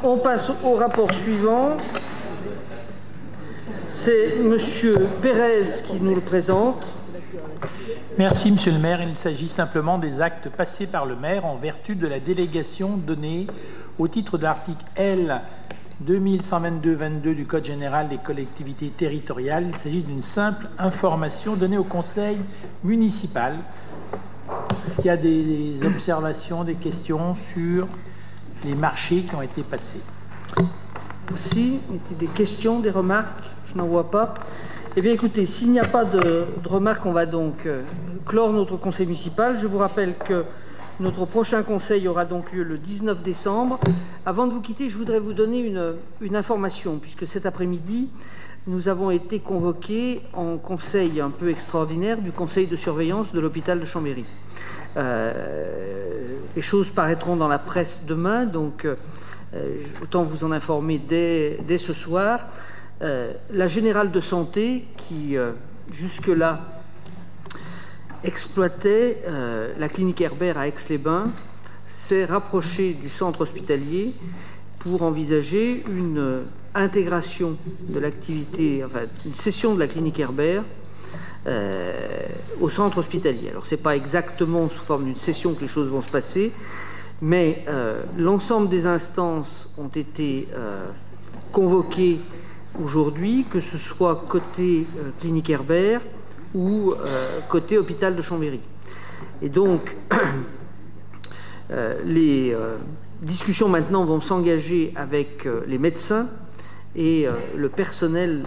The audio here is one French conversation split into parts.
On passe au rapport suivant. C'est M. Pérez qui nous le présente. Merci, Monsieur le maire. Il s'agit simplement des actes passés par le maire en vertu de la délégation donnée au titre de l'article L. 2122-22 du Code général des collectivités territoriales. Il s'agit d'une simple information donnée au conseil municipal. Est-ce qu'il y a des observations, des questions sur les marchés qui ont été passés? Merci. Des questions, des remarques? Je n'en vois pas. Eh bien, écoutez, s'il n'y a pas de remarques, on va donc clore notre conseil municipal. Je vous rappelle que notre prochain conseil aura donc lieu le 19 décembre. Avant de vous quitter, je voudrais vous donner une information, puisque cet après-midi, nous avons été convoqués en conseil un peu extraordinaire du conseil de surveillance de l'hôpital de Chambéry. Les choses paraîtront dans la presse demain, donc autant vous en informer dès ce soir. La générale de santé, qui jusque-là exploitait la clinique Herbert à Aix-les-Bains, s'est rapprochée du centre hospitalier pour envisager une intégration de l'activité, enfin une cession de la clinique Herbert au centre hospitalier. Alors c'est pas exactement sous forme d'une cession que les choses vont se passer, mais l'ensemble des instances ont été convoquées aujourd'hui, que ce soit côté clinique Herbert ou côté hôpital de Chambéry. Et donc, les discussions maintenant vont s'engager avec les médecins et le personnel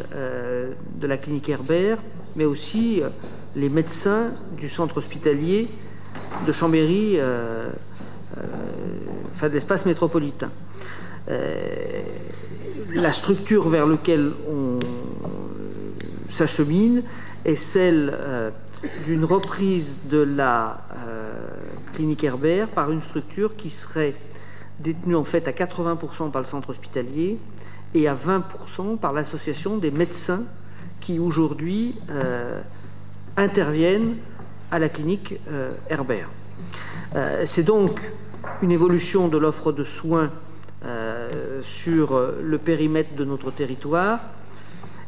de la clinique Herbert, mais aussi les médecins du centre hospitalier de Chambéry, enfin de l'espace métropolitain. La structure vers laquelle on s'achemine est celle d'une reprise de la clinique Herbert par une structure qui serait détenue en fait à 80% par le centre hospitalier et à 20% par l'association des médecins qui aujourd'hui interviennent à la clinique Herbert. C'est donc une évolution de l'offre de soins sur le périmètre de notre territoire,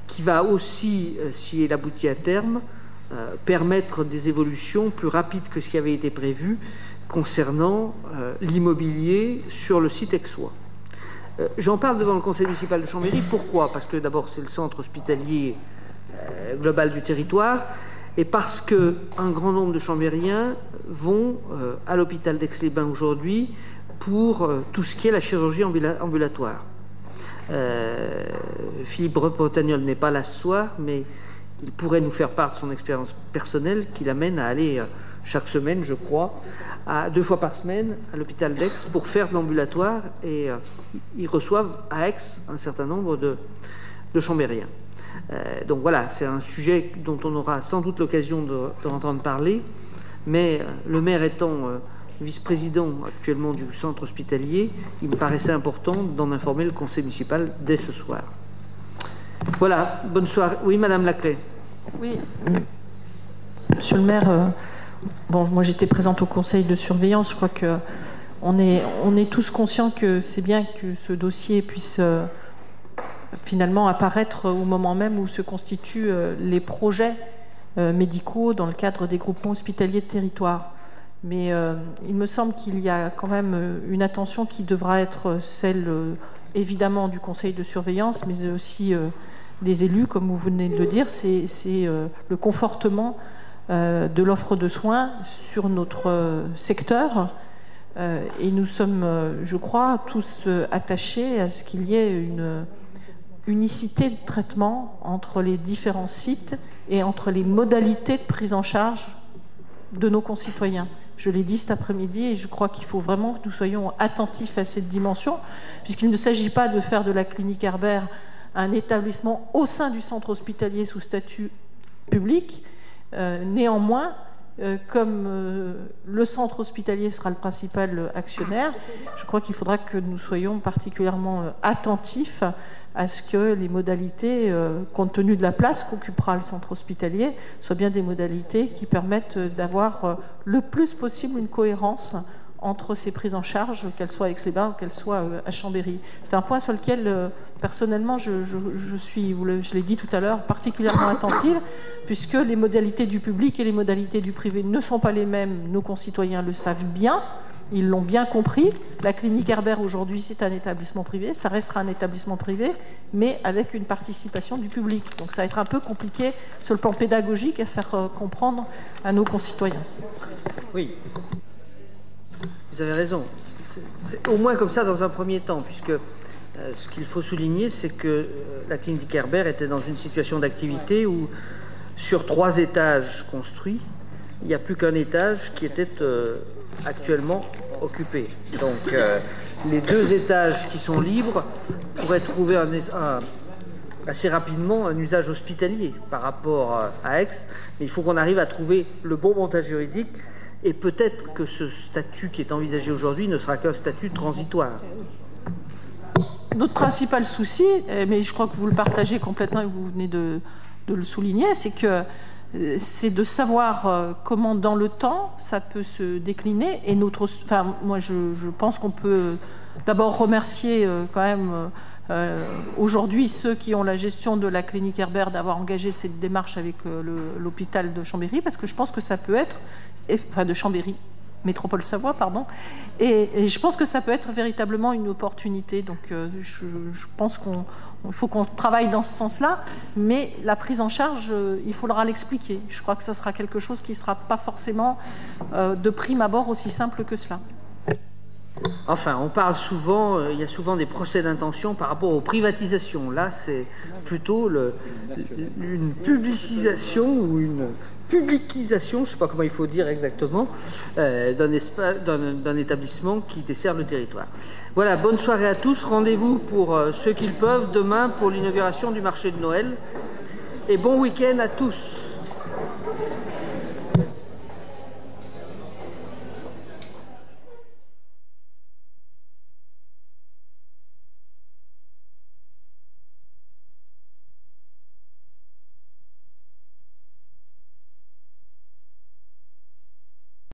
qui va aussi, si elle aboutit à terme, permettre des évolutions plus rapides que ce qui avait été prévu concernant l'immobilier sur le site aixois. J'en parle devant le conseil municipal de Chambéry. Pourquoi? Parce que d'abord c'est le centre hospitalier global du territoire, et parce qu'un grand nombre de Chambériens vont à l'hôpital d'Aix-les-Bains aujourd'hui pour tout ce qui est la chirurgie ambulatoire. Philippe Bretagnol n'est pas là ce soir, mais il pourrait nous faire part de son expérience personnelle qui l'amène à aller chaque semaine, je crois, 2 fois par semaine à l'hôpital d'Aix pour faire de l'ambulatoire, et ils reçoivent à Aix un certain nombre de Chambériens. Donc voilà, c'est un sujet dont on aura sans doute l'occasion de entendre parler, mais le maire étant vice-président actuellement du centre hospitalier, il me paraissait important d'en informer le conseil municipal dès ce soir. Voilà, bonne soirée. Oui, Madame Laclais. Oui, Monsieur le maire, bon, moi j'étais présente au conseil de surveillance. Je crois que on est tous conscients que c'est bien que ce dossier puisse finalement apparaître au moment même où se constituent les projets médicaux dans le cadre des groupements hospitaliers de territoire. Mais il me semble qu'il y a quand même une attention qui devra être celle, évidemment, du conseil de surveillance, mais aussi des élus, comme vous venez de le dire. C'est le confortement de l'offre de soins sur notre secteur. Et nous sommes, je crois, tous attachés à ce qu'il y ait une unicité de traitement entre les différents sites et entre les modalités de prise en charge de nos concitoyens. Je l'ai dit cet après-midi, et je crois qu'il faut vraiment que nous soyons attentifs à cette dimension, puisqu'il ne s'agit pas de faire de la clinique Herbert un établissement au sein du centre hospitalier sous statut public. Néanmoins, comme le centre hospitalier sera le principal actionnaire, je crois qu'il faudra que nous soyons particulièrement attentifs à ce que les modalités, compte tenu de la place qu'occupera le centre hospitalier, soient bien des modalités qui permettent d'avoir le plus possible une cohérence entre ces prises en charge, qu'elles soient à Aix-les-Bains ou qu'elles soient à Chambéry. C'est un point sur lequel, personnellement, je suis, je l'ai dit tout à l'heure, particulièrement attentive, puisque les modalités du public et les modalités du privé ne sont pas les mêmes. Nos concitoyens le savent bien. Ils l'ont bien compris. La clinique Herbert, aujourd'hui, c'est un établissement privé. Ça restera un établissement privé, mais avec une participation du public. Donc ça va être un peu compliqué sur le plan pédagogique à faire comprendre à nos concitoyens. Oui, vous avez raison. C'est au moins comme ça dans un premier temps, puisque ce qu'il faut souligner, c'est que la clinique Herbert était dans une situation d'activité où, sur 3 étages construits, il n'y a plus qu'un étage qui était actuellement occupé. Donc les 2 étages qui sont libres pourraient trouver assez rapidement un usage hospitalier par rapport à Aix, mais il faut qu'on arrive à trouver le bon montage juridique, et peut-être que ce statut qui est envisagé aujourd'hui ne sera qu'un statut transitoire. Notre principal souci, mais je crois que vous le partagez complètement et vous venez de le souligner, c'est de savoir comment dans le temps ça peut se décliner. Et moi je pense qu'on peut d'abord remercier quand même aujourd'hui ceux qui ont la gestion de la clinique Herbert d'avoir engagé cette démarche avec l'hôpital de Chambéry, parce que je pense que ça peut être, enfin de Chambéry, Métropole Savoie, pardon, et je pense que ça peut être véritablement une opportunité. Donc je pense qu'il faut qu'on travaille dans ce sens-là, mais la prise en charge, il faudra l'expliquer. Je crois que ce sera quelque chose qui ne sera pas forcément de prime abord aussi simple que cela. Enfin, on parle souvent, il y a souvent des procès d'intention par rapport aux privatisations. Là, c'est plutôt une publicisation ou une publicisation, je ne sais pas comment il faut dire exactement, d'un établissement qui dessert le territoire. Voilà, bonne soirée à tous. Rendez-vous pour ceux qui le peuvent demain pour l'inauguration du marché de Noël. Et bon week-end à tous.